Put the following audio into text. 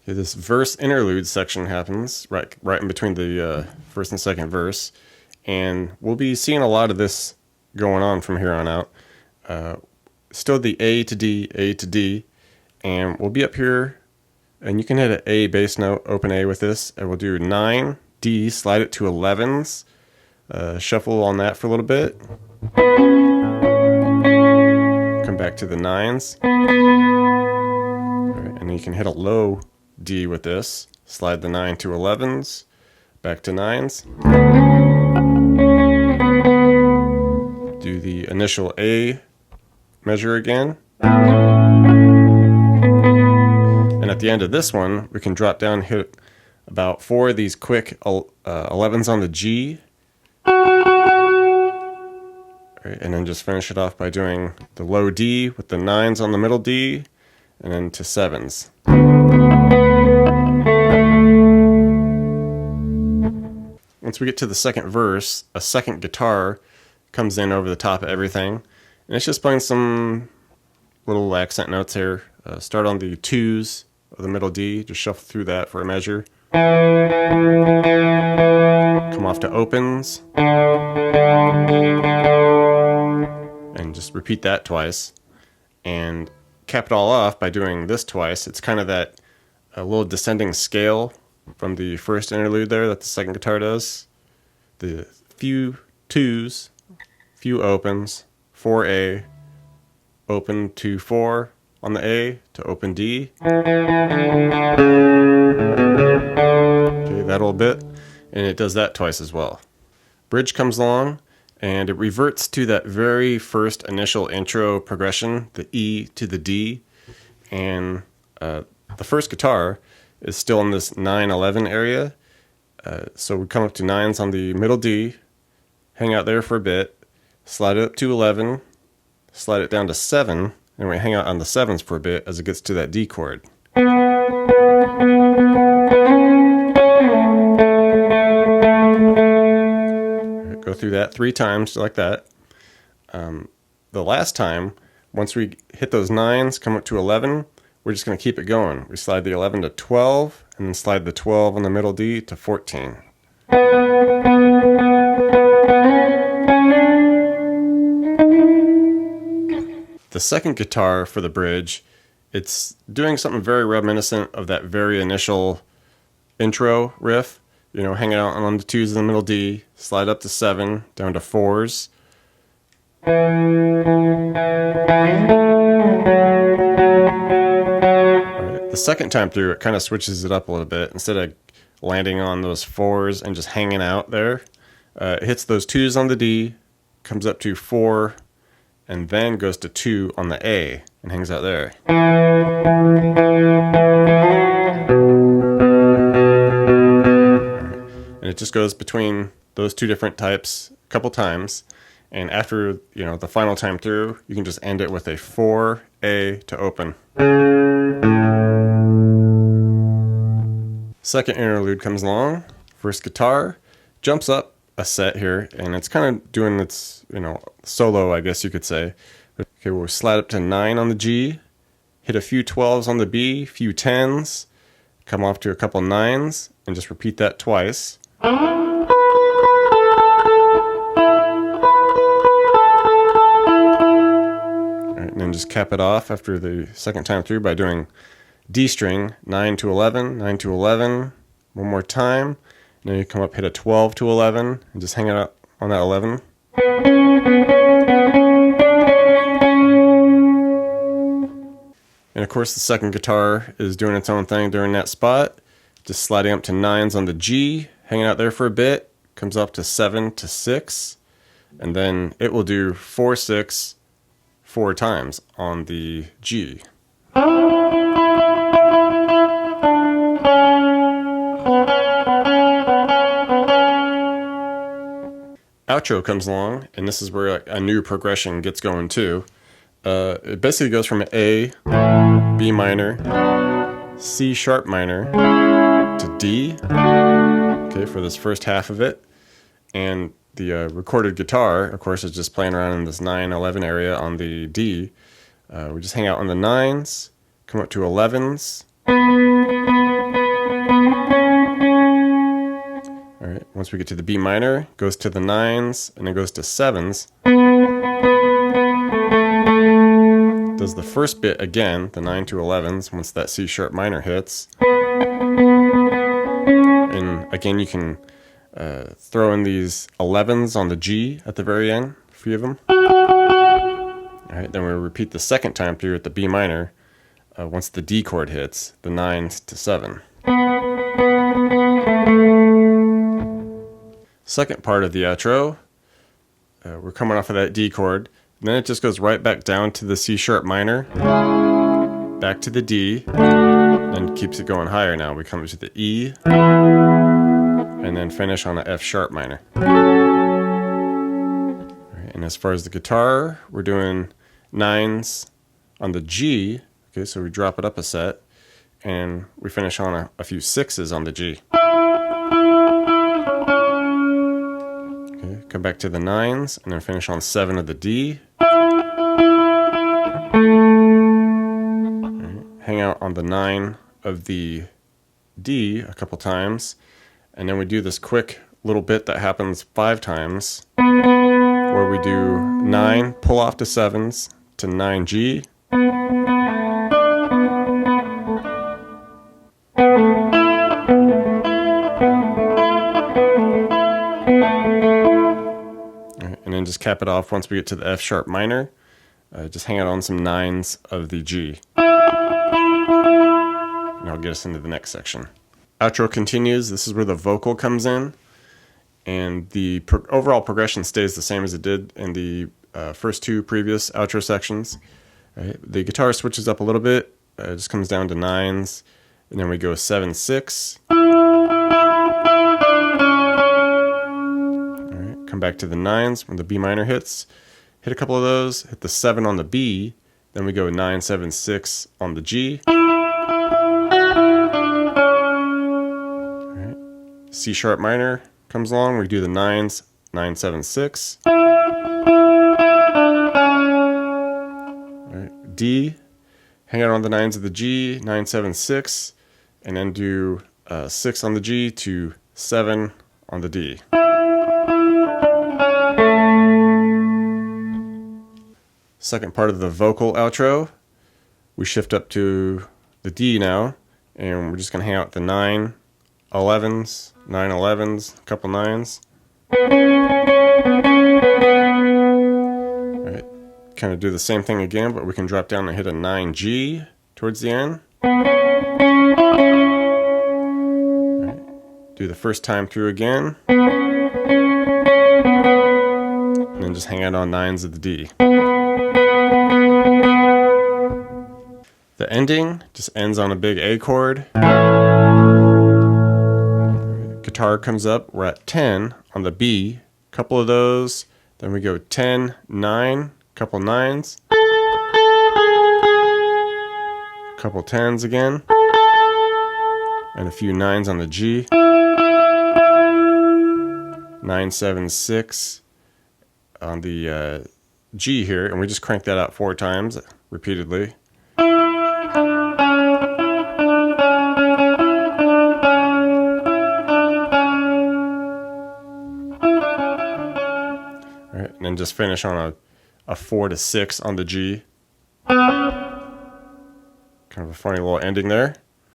Okay, this verse interlude section happens right in between the first and second verse, and we'll be seeing a lot of this going on from here on out. Still the A to D, and we'll be up here, and you can hit an A bass note, open A with this, and we'll do 9, D, slide it to 11s, shuffle on that for a little bit, come back to the 9s, right, and then you can hit a low D with this, slide the 9 to 11s, back to 9s, do the initial A measure again, and at the end of this one we can drop down, hit about 4 of these quick 11s on the G, right, and then just finish it off by doing the low D with the 9s on the middle D, and then to 7s. Once we get to the second verse, a second guitar comes in over the top of everything, and it's just playing some little accent notes here. Start on the 2s of the middle D, just shuffle through that for a measure. Come off to opens, and just repeat that twice, and cap it all off by doing this twice. It's kind of that a little descending scale from the first interlude there that the second guitar does. The few 2s, few opens, 4A, open to 4 on the A to open D. Okay, that little bit, and it does that twice as well. Bridge comes along, and it reverts to that very first initial intro progression, the E to the D, and the first guitar is still in this 9-11 area. So we come up to 9s on the middle D, hang out there for a bit, slide it up to 11, slide it down to 7, and we hang out on the 7s for a bit as it gets to that D chord. Right, go through that 3 times like that. The last time, once we hit those 9s, come up to 11, we're just going to keep it going. We slide the 11 to 12, and then slide the 12 on the middle D to 14. The second guitar for the bridge, it's doing something very reminiscent of that very initial intro riff. You know, hanging out on the 2s in the middle D, slide up to 7, down to 4s. The second time through, it kind of switches it up a little bit. Instead of landing on those 4s and just hanging out there, it hits those 2s on the D, comes up to 4, and then goes to 2 on the A and hangs out there. And it just goes between those 2 different types a couple times. And after, you know, the final time through, you can just end it with a 4A to open. Second interlude comes along. First guitar jumps up a set here, and it's kind of doing its, you know, solo, I guess you could say. Okay, we'll slide up to 9 on the G, hit a few 12s on the B, few 10s, come off to a couple 9s, and just repeat that twice. And then just cap it off after the second time through by doing D string, 9 to 11, 9 to 11, one more time, and then you come up, hit a 12 to 11, and just hang it up on that 11. And of course the second guitar is doing its own thing during that spot, just sliding up to 9s on the G, hanging out there for a bit, comes up to 7 to 6, and then it will do 4-6 4 times on the G. Outro comes along, and this is where a new progression gets going too. It basically goes from A, B minor, C sharp minor, to D, okay, for this first half of it. And the recorded guitar, of course, is just playing around in this 9-11 area on the D. We just hang out on the 9s, come up to 11s, Once we get to the B minor, goes to the 9s, and then goes to 7s. Does the first bit again, the 9 to 11s, once that C sharp minor hits. And again, you can throw in these 11s on the G at the very end, a few of them. All right, then we repeat the second time through at the B minor, once the D chord hits, the 9s to 7. Second part of the outro, we're coming off of that D chord, and then it just goes right back down to the C sharp minor, back to the D, and keeps it going higher now. We come to the E, and then finish on an F sharp minor. All right, and as far as the guitar, we're doing 9s on the G. Okay, so we drop it up a set, and we finish on a few 6s on the G. Okay, come back to the 9s, and then finish on 7 of the D. Right, hang out on the 9 of the D a couple times, and then we do this quick little bit that happens 5 times, where we do 9, pull off to 7s, to 9G, and then just cap it off once we get to the F sharp minor. Just hang out on some 9s of the G. And I'll get us into the next section. Outro continues. This is where the vocal comes in, and the overall progression stays the same as it did in the first 2 previous outro sections. Right? The guitar switches up a little bit. It just comes down to 9s, and then we go 7-6. Come back to the 9s when the B minor hits. Hit a couple of those, hit the 7 on the B, then we go 9-7-6 on the G. Right. C sharp minor comes along, we do the 9s, 9-7-6. Right. D, hang out on the 9s of the G, 9-7-6, and then do 6 on the G to 7 on the D. Second part of the vocal outro, we shift up to the D now, and we're just going to hang out the 9, 11s, 9 11s, a couple 9s. All right, kind of do the same thing again, but we can drop down and hit a 9G towards the end. All right, do the first time through again, and then just hang out on 9s of the D. The ending just ends on a big A chord. Guitar comes up, we're at 10 on the B, couple of those, then we go 10, 9, couple 9s, couple 10s again, and a few 9s on the G, 9-7-6 on the G here, and we just crank that out 4 times repeatedly. Alright, and then just finish on a 4-6 on the G. Kind of a funny little ending there.